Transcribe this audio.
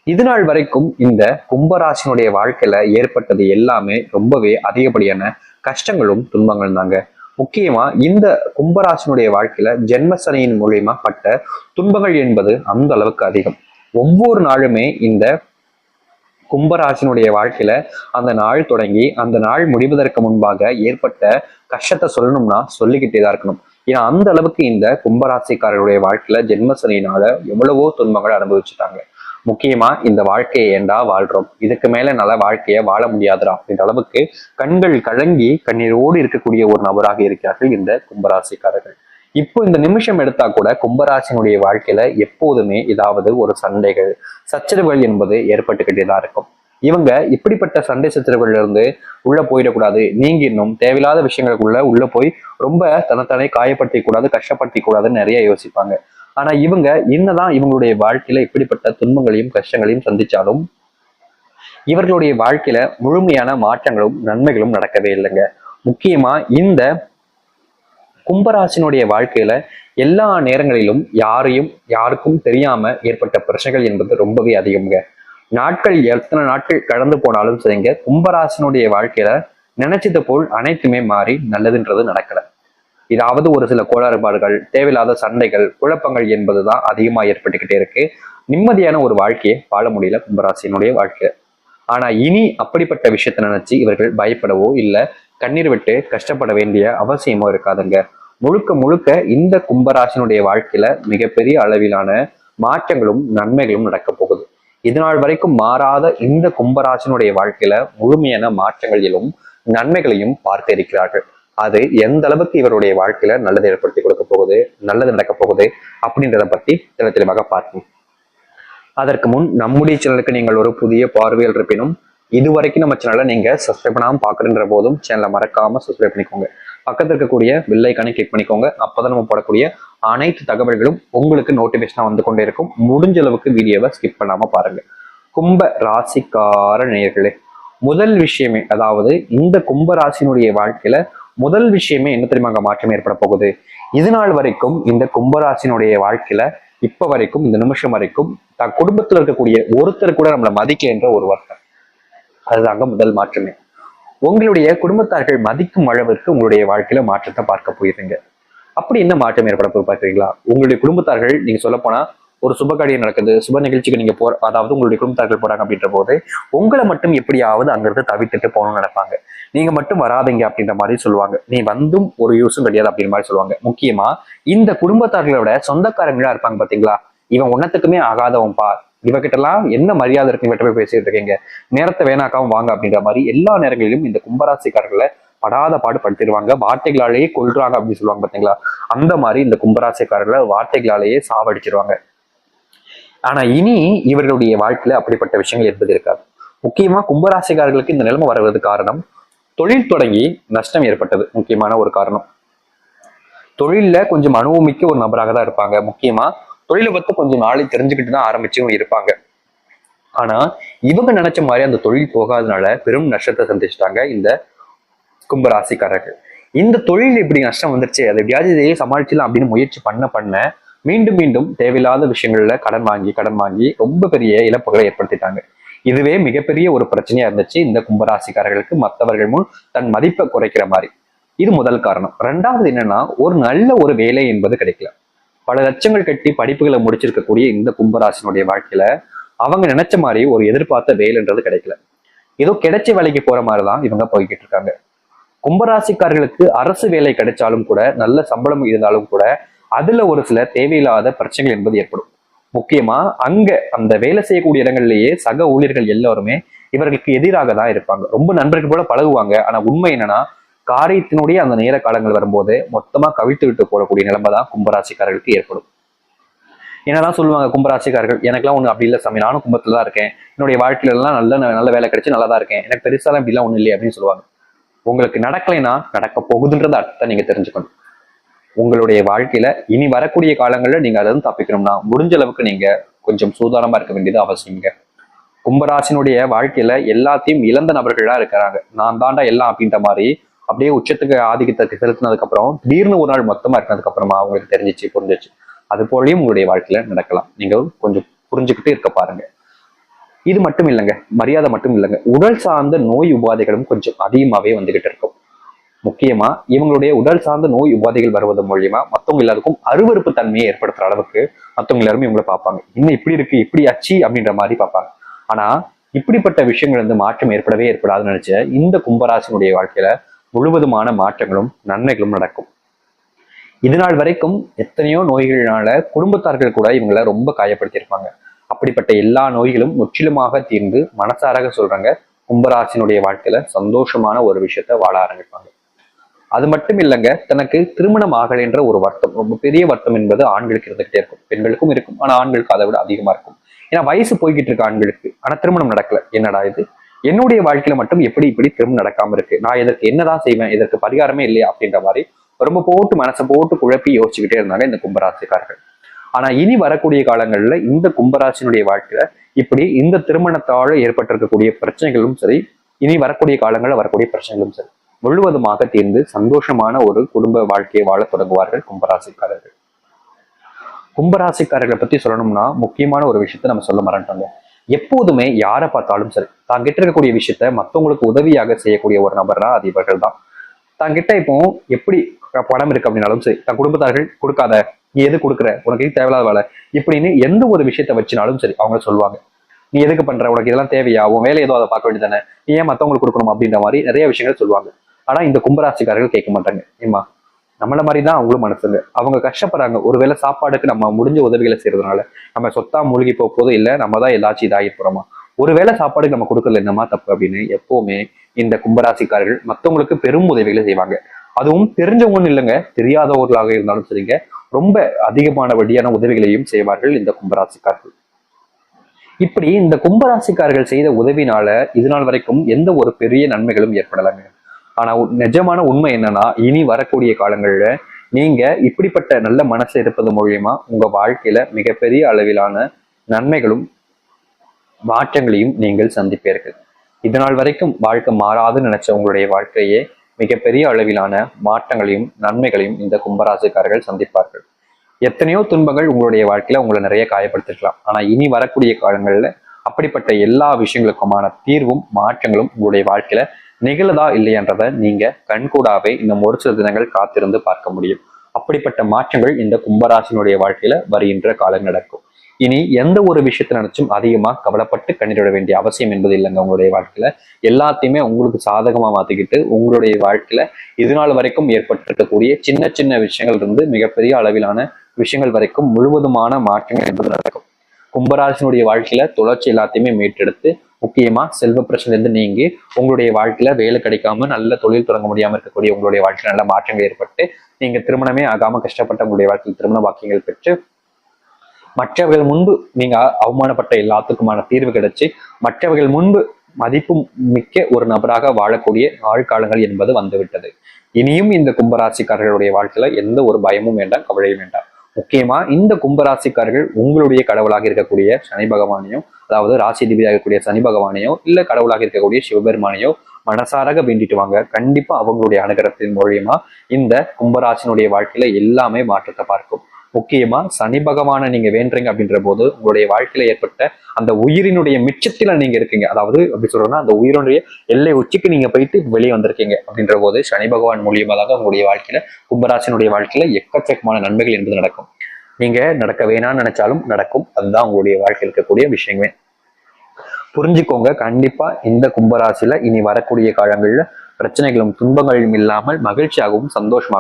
இது நாள் வரைக்கும் இந்த கும்பராசினுடைய வாழ்க்கையில ஏற்பட்டது எல்லாமே ரொம்பவே அதிகப்படியான கஷ்டங்களும் துன்பங்களும் தாங்க. முக்கியமா இந்த கும்பராசினுடைய வாழ்க்கையில ஜென்மசனியின் மூலியமா பட்ட துன்பங்கள் என்பது அந்த அளவுக்கு அதிகம். ஒவ்வொரு நாளுமே இந்த கும்பராசினுடைய வாழ்க்கையில அந்த நாள் தொடங்கி அந்த நாள் முடிவதற்கு முன்பாக ஏற்பட்ட கஷ்டத்தை சொல்லணும்னா சொல்லிக்கிட்டே தான் இருக்கணும். ஏன்னா அந்த அளவுக்கு இந்த கும்பராசிக்காரருடைய வாழ்க்கையில ஜென்மசனியினால எவ்வளவோ துன்பங்கள் அனுபவிச்சுட்டாங்க. முக்கியமா இந்த வாழ்க்கையை ஏண்டா வாழ்றோம், இதுக்கு மேல நல்ல வாழ்க்கைய வாழ முடியாதுடா அப்படின்ற அளவுக்கு கண்கள் கலங்கி கண்ணீரோடு இருக்கக்கூடிய ஒரு நபராக இருக்கிறார்கள் இந்த கும்பராசிக்காரர்கள். இப்போ இந்த நிமிஷம் எடுத்தா கூட கும்பராசினுடைய வாழ்க்கையில எப்போதுமே ஏதாவது ஒரு சண்டைகள் சச்சரவுகள் என்பது ஏற்பட்டுக்கிட்டே தான் இருக்கும். இவங்க இப்படிப்பட்ட சண்டை சச்சரவுகள்ல இருந்து உள்ள போயிடக்கூடாது, நீங்க இன்னும் தேவையில்லாத விஷயங்களுக்குள்ள உள்ள போய் ரொம்ப தனத்தானே காயப்படுத்திக் கூடாது, கஷ்டப்படுத்திக் கூடாதுன்னு நிறைய யோசிப்பாங்க. ஆனா இவங்க என்னதான் இவங்களுடைய வாழ்க்கையில இப்படிப்பட்ட துன்பங்களையும் கஷ்டங்களையும் சந்திச்சாலும் இவர்களுடைய வாழ்க்கையில முழுமையான மாற்றங்களும் நன்மைகளும் நடக்கவே இல்லைங்க. முக்கியமா இந்த கும்பராசினுடைய வாழ்க்கையில எல்லா நேரங்களிலும் யாருக்கும் தெரியாம ஏற்பட்ட பிரச்சனைகள் என்பது ரொம்பவே அதிகம்ங்க. நாட்கள் எத்தனை நாட்கள் கடந்து போனாலும் சரிங்க, கும்பராசினுடைய வாழ்க்கையில நினைச்சது போல் அனைத்துமே மாறி நல்லதுன்றது நடக்கல. ஏதாவது ஒரு சில கோளாறுபாடுகள், தேவையில்லாத சண்டைகள், குழப்பங்கள் என்பதுதான் அதிகமா ஏற்பட்டுக்கிட்டே இருக்கு. நிம்மதியான ஒரு வாழ்க்கையை வாழ முடியல கும்பராசினுடைய வாழ்க்கை. ஆனா இனி அப்படிப்பட்ட விஷயத்த நினைச்சு இவர்கள் பயப்படவோ இல்ல கண்ணீர் விட்டு கஷ்டப்பட வேண்டிய அவசியமோ இருக்காதுங்க. முழுக்க முழுக்க இந்த கும்பராசினுடைய வாழ்க்கையில மிகப்பெரிய அளவிலான மாற்றங்களும் நன்மைகளும் நடக்க போகுது. இதுநாள் வரைக்கும் மாறாத இந்த கும்பராசினுடைய வாழ்க்கையில முழுமையான மாற்றங்களிலும் நன்மைகளையும் பார்க்க இருக்கிறார்கள். அது எந்த அளவுக்கு இவருடைய வாழ்க்கையில நல்லது ஏற்படுத்தி கொடுக்க போகுது, நல்லது நடக்க போகுது அப்படின்றத பத்தி தெளிவாக பார்க்கணும். அதற்கு முன் நம்முடைய சேனலுக்கு நீங்கள் ஒரு புதிய பார்வையில் இருப்பினும் இதுவரைக்கும் நம்ம சேனலை நீங்க சப்ஸ்கிரைப் பண்ணாம பாக்குறன்ற போதும் சேனலை மறக்காம சப்ஸ்கிரைப் பண்ணிக்கோங்க. பக்கத்தில் இருக்கக்கூடிய பெல் ஐக்கானை கிளிக் பண்ணிக்கோங்க. அப்பதான் நம்ம போடக்கூடிய அனைத்து தகவல்களும் உங்களுக்கு நோட்டிபிகேஷனா வந்து கொண்டே இருக்கும். முடிஞ்ச அளவுக்கு வீடியோவை ஸ்கிப் பண்ணாம பாருங்க. கும்ப ராசிக்கார நேயர்களே, முதல் விஷயமே, அதாவது இந்த கும்ப ராசினுடைய வாழ்க்கையில முதல் விஷயமே என்ன தெரியுமாங்க மாற்றம் ஏற்பட போகுது. இது நாள் வரைக்கும் இந்த கும்பராசினுடைய வாழ்க்கையில இப்ப வரைக்கும் இந்த நிமிஷம் வரைக்கும் குடும்பத்தில் இருக்கக்கூடிய ஒருத்தர் கூட நம்மளை மதிக்க என்ற ஒரு வார்த்தை, அதுதாங்க முதல் மாற்றமே. உங்களுடைய குடும்பத்தார்கள் மதிக்கும் அளவிற்கு உங்களுடைய வாழ்க்கையில மாற்றத்தை பார்க்க போயிருங்க. அப்படி என்ன மாற்றம் ஏற்பட போய் பார்க்குறீங்களா? உங்களுடைய குடும்பத்தார்கள், நீங்க சொல்ல போனா ஒரு சுப காரியம் நடக்குது, சுப நிகழ்ச்சிக்கு நீங்க அதாவது உங்களுடைய குடும்பத்தார்கள் போறாங்க அப்படின்ற போது உங்களை மட்டும் எப்படியாவது அங்கிருந்து தவிர்த்துட்டு போகணும்னு நினைப்பாங்க. நீங்க மட்டும் வராதிங்க அப்படின்ற மாதிரி சொல்லுவாங்க. நீ வந்தும் ஒரு யூஸும் கிடையாது அப்படின்ற மாதிரி சொல்லுவாங்க. முக்கியமா இந்த குடும்பத்தார்களோட சொந்தக்காரங்களா இருப்பாங்க பாத்தீங்களா, இவன் உன்னத்துக்குமே ஆகாதவன் பா, இவகிட்ட எல்லாம் என்ன மரியாதை இருக்கு, இவட்ட போய் பேசிட்டு இருக்கீங்க, நேரத்தை வேணாக்காம வாங்க அப்படின்ற மாதிரி எல்லா நேரங்களிலும் இந்த கும்பராசிக்காரர்களை படாத பாடு படுத்திடுவாங்க. வார்த்தைகளாலேயே கொள்றாங்க அப்படின்னு சொல்லுவாங்க பாத்தீங்களா, அந்த மாதிரி இந்த கும்பராசிக்காரர்களை வார்த்தைகளாலேயே சாவடிச்சிருவாங்க. ஆனா இனி இவர்களுடைய வாழ்க்கையில அப்படிப்பட்ட விஷயங்கள் என்பது இருக்காது. முக்கியமா கும்பராசிக்காரர்களுக்கு இந்த நிலைமை வருவது காரணம், தொழில் தொடங்கி நஷ்டம் ஏற்பட்டது முக்கியமான ஒரு காரணம். தொழில்ல கொஞ்சம் அனுபவமிக்க ஒரு நபராக தான் இருப்பாங்க. முக்கியமா தொழிலை பத்தி கொஞ்சம் நாளை தெரிஞ்சுக்கிட்டு தான் ஆரம்பிச்சும் இருப்பாங்க. ஆனா இவங்க நினைச்ச மாதிரி அந்த தொழில் போகாதனால பெரும் நஷ்டத்தை சந்திச்சிட்டாங்க இந்த கும்பராசிக்காரர்கள். இந்த தொழில் இப்படி நஷ்டம் வந்துருச்சு, அதை எப்படியாவது இதையே சமாளிச்சிடலாம் அப்படின்னு முயற்சி பண்ண மீண்டும் மீண்டும் தேவையில்லாத விஷயங்கள்ல கடன் வாங்கி ரொம்ப பெரிய இழப்புகளை ஏற்படுத்திட்டாங்க. இதுவே மிகப்பெரிய ஒரு பிரச்சனையா இருந்துச்சு இந்த கும்பராசிக்காரர்களுக்கு, மற்றவர்கள் முன் தன் மதிப்பை குறைக்கிற மாதிரி. இது முதல் காரணம். ரெண்டாவது என்னன்னா, ஒரு நல்ல ஒரு வேலை என்பது கிடைக்கல. பல லட்சங்கள் கட்டி படிப்புகளை முடிச்சிருக்கக்கூடிய இந்த கும்பராசினுடைய வாழ்க்கையில அவங்க நினைச்ச மாதிரி ஒரு எதிர்பார்த்த வேலைன்றது கிடைக்கல. ஏதோ கிடைச்ச வேலைக்கு போற மாதிரிதான் இவங்க போய்கிட்டு இருக்காங்க. கும்பராசிக்காரர்களுக்கு அரசு வேலை கிடைச்சாலும் கூட, நல்ல சம்பளம் இருந்தாலும் கூட, அதுல ஒரு சில தேவையில்லாத பிரச்சனைகள் என்பது ஏற்படும். முக்கியமா அங்க அந்த வேலை செய்யக்கூடிய இடங்கள்லயே சக ஊழியர்கள் எல்லாருமே இவர்களுக்கு எதிராக தான் இருப்பாங்க. ரொம்ப நண்பர்கள் போல பழகுவாங்க. ஆனா உண்மை என்னன்னா, காரியத்தினுடைய அந்த நேர காலங்கள் வரும்போது மொத்தமா கவிழ்த்து விட்டு போடக்கூடிய நிலைமை தான் கும்பராசிக்காரர்களுக்கு ஏற்படும். என்னதான் சொல்லுவாங்க கும்பராசிக்காரர்கள், எனக்கெல்லாம் ஒண்ணு அப்படி இல்லை சாமி, நானும் கும்பத்துல தான் இருக்கேன், என்னுடைய வாழ்க்கையில எல்லாம் நல்ல வேலை கிடைச்சு நல்லா தான் இருக்கேன், எனக்கு பெருசாலாம் இப்படிலாம் ஒண்ணும் இல்லையே அப்படின்னு சொல்லுவாங்க. உங்களுக்கு நடக்கலைன்னா நடக்க போகுதுன்றத அர்த்தத்தை நீங்க தெரிஞ்சுக்கணும். உங்களுடைய வாழ்க்கையில இனி வரக்கூடிய காலங்கள்ல நீங்க அதை தப்பிக்கணும்னா முடிஞ்ச அளவுக்கு நீங்க கொஞ்சம் சூதானமா இருக்க வேண்டியது அவசியங்க. கும்பராசினுடைய வாழ்க்கையில எல்லாத்தையும் இழந்த நபர்களா இருக்கிறாங்க. நான் தாண்டா எல்லாம் அப்படின்ற மாதிரி அப்படியே உச்சத்துக்கு ஆதிக்கத்துக்கு செலுத்தினதுக்கு அப்புறம் திடீர்னு ஒரு நாள் மொத்தமா இருக்கிறதுக்கு அப்புறமா அவங்களுக்கு தெரிஞ்சிச்சு புரிஞ்சிச்சு. அது போலயும் உங்களுடைய வாழ்க்கையில நடக்கலாம். நீங்க கொஞ்சம் புரிஞ்சுக்கிட்டு இருக்க பாருங்க. இது மட்டும் இல்லைங்க, மரியாதை மட்டும் இல்லைங்க, உடல் சார்ந்த நோய் உபாதைகளும் கொஞ்சம் அதிகமாவே வந்துகிட்டு இருக்கும். முக்கியமா இவங்களுடைய உடல் சார்ந்த நோய் உபாதைகள் வருவது மூலியமா மத்தவங்க எல்லாருக்கும் அருவருப்பு தன்மையை ஏற்படுத்துற அளவுக்கு மத்தவங்க எல்லாருமே இவங்களை பார்ப்பாங்க. இன்னும் இப்படி இருக்கு, இப்படி அச்சு அப்படின்ற மாதிரி பார்ப்பாங்க. ஆனா இப்படிப்பட்ட விஷயங்கள் வந்து மாற்றம் ஏற்படவே ஏற்படாதுன்னு நினைச்ச இந்த கும்பராசினுடைய வாழ்க்கையில முழுவதுமான மாற்றங்களும் நன்மைகளும் நடக்கும். இது நாள் வரைக்கும் எத்தனையோ நோய்கள்னால குடும்பத்தார்கள் கூட இவங்களை ரொம்ப காயப்படுத்தியிருப்பாங்க. அப்படிப்பட்ட எல்லா நோய்களும் முற்றிலுமாக தீர்ந்து மனசாராக சொல்றாங்க, கும்பராசினுடைய வாழ்க்கையில சந்தோஷமான ஒரு விஷயத்த வாழ ஆரம்பிப்பாங்க. அது மட்டும் இல்லைங்க, தனக்கு திருமணம் ஆகலைன்ற ஒரு வருத்தம், ரொம்ப பெரிய வருத்தம் என்பது ஆண்களுக்கு இருந்துகிட்டே இருக்கும். பெண்களுக்கும் இருக்கும், ஆனா ஆண்களுக்கு அதை விட அதிகமா இருக்கும். ஏன்னா வயசு போய்கிட்டு இருக்கு ஆண்களுக்கு, ஆனா திருமணம் நடக்கல. என்னடா இது, என்னுடைய வாழ்க்கையில மட்டும் எப்படி இப்படி திருமணம் நடக்காம இருக்கு, நான் இதற்கு என்னதான் செய்வேன், இதற்கு பரிகாரமே இல்லையா அப்படின்ற மாதிரி ரொம்ப போட்டு மனசை போட்டு குழப்பி யோசிச்சுக்கிட்டே இருந்தாங்க இந்த கும்பராசிக்காரர்கள். ஆனா இனி வரக்கூடிய காலங்கள்ல இந்த கும்பராசினுடைய வாழ்க்கையில இப்படி இந்த திருமணத்தால ஏற்பட்டிருக்கக்கூடிய பிரச்சனைகளும் சரி, இனி வரக்கூடிய காலங்களில் வரக்கூடிய பிரச்சனைகளும் சரி முழுவதுமாக தீர்ந்து சந்தோஷமான ஒரு குடும்ப வாழ்க்கையை வாழ தொடங்குவார்கள் கும்பராசிக்காரர்கள். கும்பராசிக்காரர்களை பத்தி சொல்லணும்னா முக்கியமான ஒரு விஷயத்த நம்ம சொல்ல மறந்துட்டோங்க. எப்போதுமே யாரை பார்த்தாலும் சரி, தான் கிட்ட இருக்கக்கூடிய விஷயத்த மற்றவங்களுக்கு உதவியாக செய்யக்கூடிய ஒரு நபர்னா அது இவர்கள் தான். தங்கிட்ட இப்போ எப்படி பணம் இருக்கு அப்படின்னாலும் சரி, தன் குடும்பத்தார்கள் கொடுக்காத, நீ எது கொடுக்குற, உனக்கு இது தேவையில்லாத வேலை இப்படின்னு எந்த ஒரு விஷயத்த வச்சுனாலும் சரி அவங்க சொல்லுவாங்க, நீ எதுக்கு பண்ற, உனக்கு இதெல்லாம் தேவையா, உன் வேலை ஏதோ அதை பார்க்க வேண்டியதானே, நீ ஏன் மற்றவங்களுக்கு கொடுக்கணும் அப்படின்ற மாதிரி நிறைய விஷயங்கள் சொல்லுவாங்க. ஆனா இந்த கும்பராசிக்காரர்கள் கேட்க மாட்டாங்க. ஏமா நம்மள மாதிரிதான் அவங்களும் மனசுங்க, அவங்க கஷ்டப்படுறாங்க, ஒருவேளை சாப்பாடுக்கு நம்ம முடிஞ்ச உதவிகளை செய்யறதுனால நம்ம சொத்தா மூழ்கி போதும் இல்லை, நம்ம தான் ஏதாச்சும் இதாகிட்டு போறோமா, ஒருவேளை சாப்பாடுக்கு நம்ம கொடுக்கறது என்னமா தப்பு அப்படின்னு எப்பவுமே இந்த கும்பராசிக்காரர்கள் மற்றவங்களுக்கு பெரும் உதவிகளை செய்வாங்க. அதுவும் தெரிஞ்சவங்கன்னு இல்லைங்க, தெரியாதவர்களாக இருந்தாலும் சரிங்க, ரொம்ப அதிகமான வழியான உதவிகளையும் செய்வார்கள் இந்த கும்பராசிக்காரர்கள். இப்படி இந்த கும்பராசிக்காரர்கள் செய்த உதவினால இது நாள் வரைக்கும் எந்த ஒரு பெரிய நன்மைகளும் ஏற்படலைங்க. ஆனா நிஜமான உண்மை என்னன்னா, இனி வரக்கூடிய காலங்கள்ல நீங்க இப்படிப்பட்ட நல்ல மனசு இருப்பது மூலியமா உங்க வாழ்க்கையில மிகப்பெரிய அளவிலான நன்மைகளும் மாற்றங்களையும் நீங்கள் சந்திப்பீர்கள். இதனால் வரைக்கும் வாழ்க்கை மாறாதுன்னு நினைச்ச உங்களுடைய வாழ்க்கையே மிகப்பெரிய அளவிலான மாற்றங்களையும் நன்மைகளையும் இந்த கும்பராசிக்காரர்கள் சந்திப்பார்கள். எத்தனையோ துன்பங்கள் உங்களுடைய வாழ்க்கையில உங்களை நிறைய காயப்படுத்திருக்கலாம், ஆனா இனி வரக்கூடிய காலங்கள்ல அப்படிப்பட்ட எல்லா விஷயங்களுக்குமான தீர்வும் மாற்றங்களும் உங்களுடைய வாழ்க்கையில நிகழதா இல்லையன்றதை நீங்க கண்கூடாவே இன்னும் ஒரு சில தினங்கள் காத்திருந்து பார்க்க முடியும். அப்படிப்பட்ட மாற்றங்கள் இந்த கும்பராசினுடைய வாழ்க்கையில வருகின்ற காலம் நடக்கும். இனி எந்த ஒரு விஷயத்தை நினைச்சும் அதிகமா கவலைப்பட்டு கண்ணீரிட வேண்டிய அவசியம் என்பது இல்லைங்க. உங்களுடைய வாழ்க்கையில எல்லாத்தையுமே உங்களுக்கு சாதகமா மாத்திக்கிட்டு உங்களுடைய வாழ்க்கையில இது நாள் வரைக்கும் ஏற்பட்டிருக்கக்கூடிய சின்ன சின்ன விஷயங்கள் இருந்து மிகப்பெரிய அளவிலான விஷயங்கள் வரைக்கும் முழுவதுமான மாற்றங்கள் என்பது நடக்கும். கும்பராசினுடைய வாழ்க்கையில தொடர்ச்சி எல்லாத்தையுமே மீட்டெடுத்து முக்கியமா செல்வ பிரச்சனை இருந்து நீங்கி உங்களுடைய வாழ்க்கையில வேலை கிடைக்காம நல்ல தொழில் தொடங்க முடியாம இருக்கக்கூடிய உங்களுடைய வாழ்க்கையில நல்ல மாற்றங்கள் ஏற்பட்டு நீங்க திருமணமே ஆகாம கஷ்டப்பட்ட உங்களுடைய வாழ்க்கையில் திருமண வாக்கியங்கள் பெற்று மற்றவர்கள் முன்பு நீங்க அவமானப்பட்ட எல்லாத்துக்குமான தீர்வு கிடைச்சு மற்றவர்கள் முன்பு மதிப்பு மிக்க ஒரு நபராக வாழக்கூடிய ஆழ்காலங்கள் என்பது வந்துவிட்டது. இனியும் இந்த கும்பராசிக்காரர்களுடைய வாழ்க்கையில எந்த ஒரு பயமும் வேண்டாம், கவலையும் வேண்டாம். முக்கியமா இந்த கும்பராசிக்காரர்கள் உங்களுடைய கடவுளாக இருக்கக்கூடிய சனி பகவானையோ, அதாவது ராசி அதிபதியாக இருக்கக்கூடிய சனி பகவானையோ இல்ல கடவுளாக இருக்கக்கூடிய சிவபெருமானையோ மனசாராக வேண்டிட்டு வாங்க. கண்டிப்பா அவங்களுடைய அனுகிரகத்தின் மூலியமா இந்த கும்பராசினுடைய வாழ்க்கையில எல்லாமே மாற்றத்தை பார்க்கும். முக்கியமா சனி பகவானை நீங்க வேண்டுறீங்க அப்படின்ற போது உங்களுடைய வாழ்க்கையில ஏற்பட்ட அந்த உயிரினுடைய மிச்சத்துல நீங்க இருக்கீங்க, அதாவது அப்படி சொல்றோம்னா அந்த உயிரினுடைய எல்லை உச்சிக்கு நீங்க போயிட்டு வெளியே வந்திருக்கீங்க அப்படின்ற போது சனி பகவான் மூலியமா தான் உங்களுடைய வாழ்க்கையில கும்பராசினுடைய வாழ்க்கையில எக்கச்சக்கமான நன்மைகள் என்பது நடக்கும். நீங்க நடக்க வேணாம்னு நினைச்சாலும் நடக்கும். அதுதான் உங்களுடைய வாழ்க்கையில் இருக்கக்கூடிய விஷயமே. புரிஞ்சுக்கோங்க. கண்டிப்பா இந்த கும்பராசியில இனி வரக்கூடிய காலங்கள்ல பிரச்சனைகளும் துன்பங்களும் இல்லாமல் மகிழ்ச்சியாகவும் சந்தோஷமாகவும்